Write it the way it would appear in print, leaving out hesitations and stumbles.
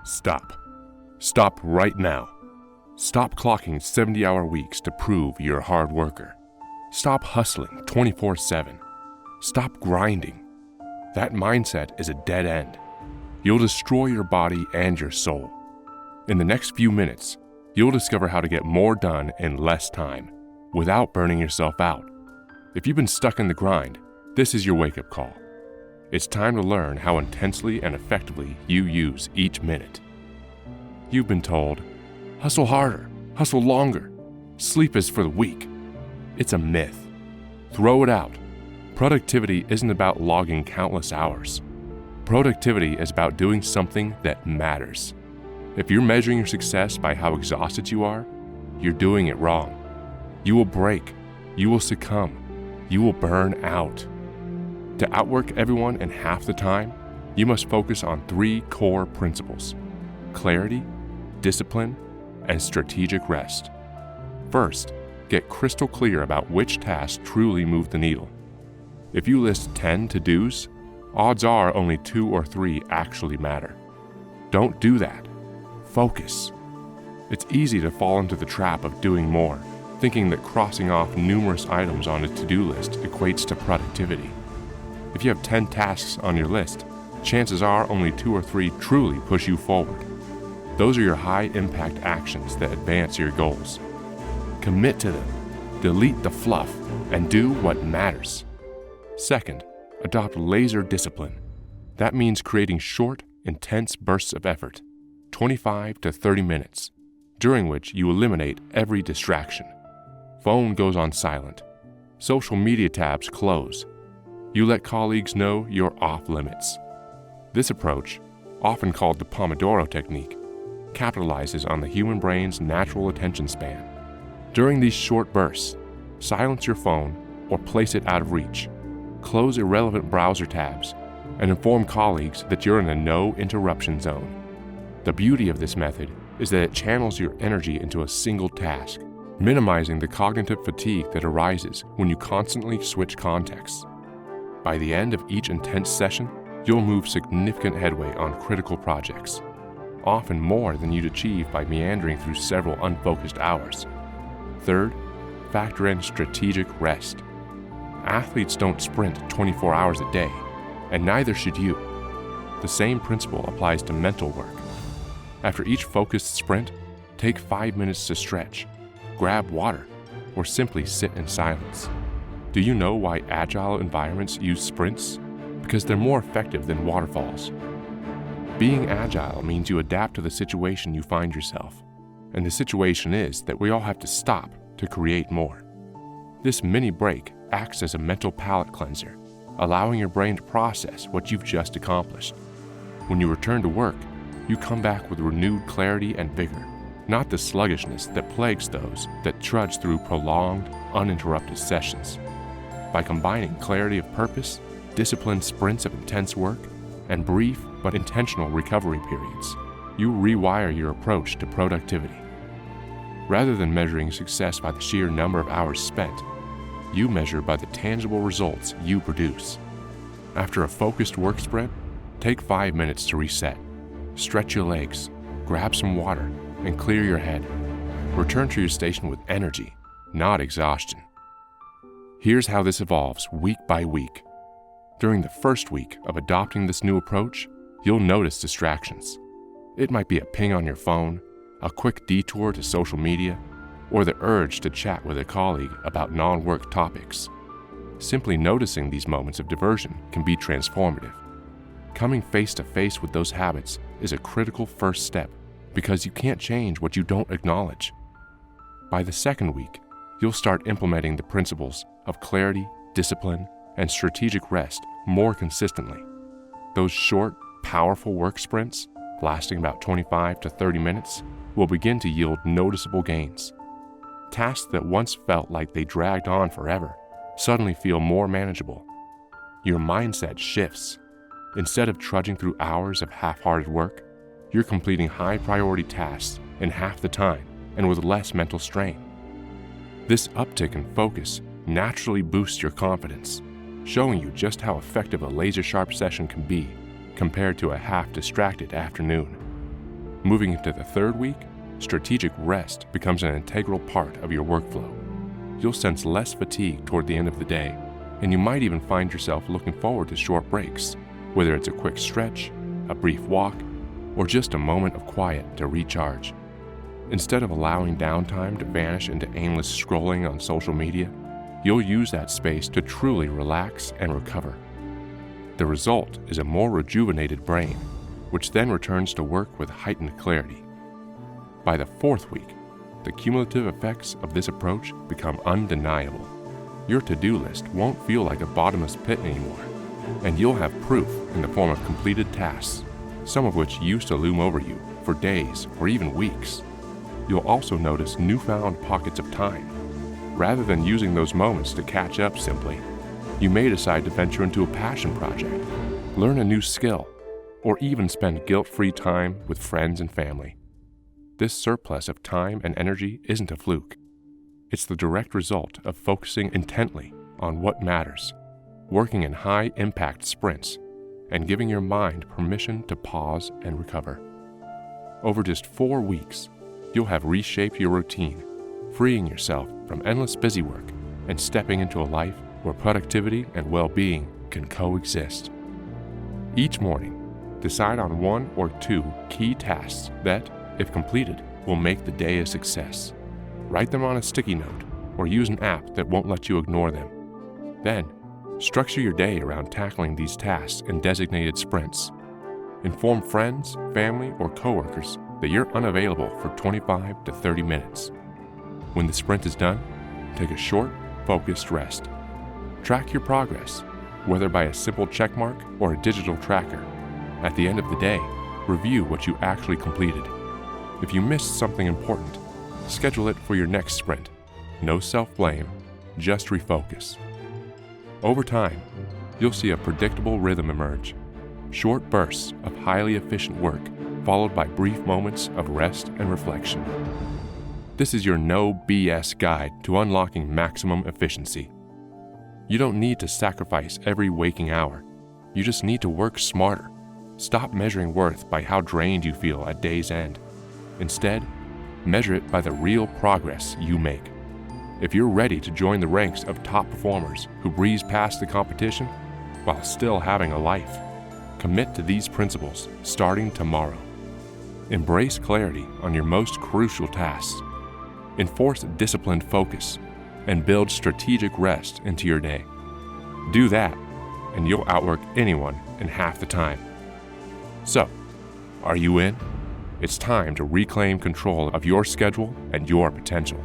Stop. Stop right now. Stop clocking 70-hour weeks to prove you're a hard worker. Stop hustling 24/7. Stop grinding. That mindset is a dead end. You'll destroy your body and your soul. In the next few minutes, you'll discover how to get more done in less time without burning yourself out. If you've been stuck in the grind, this is your wake-up call. It's time to learn how intensely and effectively you use each minute. You've been told, hustle harder, hustle longer, sleep is for the weak. It's a myth. Throw it out. Productivity isn't about logging countless hours. Productivity is about doing something that matters. If you're measuring your success by how exhausted you are, you're doing it wrong. You will break. You will succumb. You will burn out. To outwork everyone in half the time, you must focus on 3 core principles: clarity, discipline, and strategic rest. First, get crystal clear about which tasks truly move the needle. If you list 10 to-dos, odds are only 2 or 3 actually matter. Don't do that. Focus. It's easy to fall into the trap of doing more, thinking that crossing off numerous items on a to-do list equates to productivity. If you have 10 tasks on your list, chances are only 2 or 3 truly push you forward. Those are your high-impact actions that advance your goals. Commit to them, delete the fluff, and do what matters. Second, adopt laser discipline. That means creating short, intense bursts of effort, 25 to 30 minutes, during which you eliminate every distraction. Phone goes on silent. Social media tabs close. You let colleagues know you're off limits. This approach, often called the Pomodoro technique, capitalizes on the human brain's natural attention span. During these short bursts, silence your phone or place it out of reach. Close irrelevant browser tabs and inform colleagues that you're in a no interruption zone. The beauty of this method is that it channels your energy into a single task, minimizing the cognitive fatigue that arises when you constantly switch contexts. By the end of each intense session, you'll move significant headway on critical projects, often more than you'd achieve by meandering through several unfocused hours. Third, factor in strategic rest. Athletes don't sprint 24 hours a day, and neither should you. The same principle applies to mental work. After each focused sprint, take 5 minutes to stretch, grab water, or simply sit in silence. Do you know why agile environments use sprints? Because they're more effective than waterfalls. Being agile means you adapt to the situation you find yourself, and the situation is that we all have to stop to create more. This mini break acts as a mental palate cleanser, allowing your brain to process what you've just accomplished. When you return to work, you come back with renewed clarity and vigor, not the sluggishness that plagues those that trudge through prolonged, uninterrupted sessions. By combining clarity of purpose, disciplined sprints of intense work, and brief but intentional recovery periods, you rewire your approach to productivity. Rather than measuring success by the sheer number of hours spent, you measure by the tangible results you produce. After a focused work sprint, take 5 minutes to reset. Stretch your legs, grab some water, and clear your head. Return to your station with energy, not exhaustion. Here's how this evolves week by week. During the first week of adopting this new approach, you'll notice distractions. It might be a ping on your phone, a quick detour to social media, or the urge to chat with a colleague about non-work topics. Simply noticing these moments of diversion can be transformative. Coming face to face with those habits is a critical first step because you can't change what you don't acknowledge. By the second week, you'll start implementing the principles of clarity, discipline, and strategic rest more consistently. Those short, powerful work sprints, lasting about 25 to 30 minutes, will begin to yield noticeable gains. Tasks that once felt like they dragged on forever suddenly feel more manageable. Your mindset shifts. Instead of trudging through hours of half-hearted work, you're completing high-priority tasks in half the time and with less mental strain. This uptick in focus naturally boosts your confidence, showing you just how effective a laser-sharp session can be compared to a half-distracted afternoon. Moving into the third week, strategic rest becomes an integral part of your workflow. You'll sense less fatigue toward the end of the day, and you might even find yourself looking forward to short breaks, whether it's a quick stretch, a brief walk, or just a moment of quiet to recharge. Instead of allowing downtime to vanish into aimless scrolling on social media, you'll use that space to truly relax and recover. The result is a more rejuvenated brain, which then returns to work with heightened clarity. By the fourth week, the cumulative effects of this approach become undeniable. Your to-do list won't feel like a bottomless pit anymore, and you'll have proof in the form of completed tasks, some of which used to loom over you for days or even weeks. You'll also notice newfound pockets of time. Rather than using those moments to catch up simply, you may decide to venture into a passion project, learn a new skill, or even spend guilt-free time with friends and family. This surplus of time and energy isn't a fluke. It's the direct result of focusing intently on what matters, working in high-impact sprints, and giving your mind permission to pause and recover. Over just 4 weeks, you'll have reshaped your routine, freeing yourself from endless busy work and stepping into a life where productivity and well-being can coexist. Each morning, decide on 1 or 2 key tasks that, if completed, will make the day a success. Write them on a sticky note or use an app that won't let you ignore them. Then, structure your day around tackling these tasks in designated sprints. Inform friends, family, or coworkers that you're unavailable for 25 to 30 minutes. When the sprint is done, take a short, focused rest. Track your progress, whether by a simple checkmark or a digital tracker. At the end of the day, review what you actually completed. If you missed something important, schedule it for your next sprint. No self-blame, just refocus. Over time, you'll see a predictable rhythm emerge. Short bursts of highly efficient work, followed by brief moments of rest and reflection. This is your no BS guide to unlocking maximum efficiency. You don't need to sacrifice every waking hour. You just need to work smarter. Stop measuring worth by how drained you feel at day's end. Instead, measure it by the real progress you make. If you're ready to join the ranks of top performers who breeze past the competition while still having a life, commit to these principles starting tomorrow. Embrace clarity on your most crucial tasks. Enforce disciplined focus and build strategic rest into your day. Do that, and you'll outwork anyone in half the time. So, are you in? It's time to reclaim control of your schedule and your potential.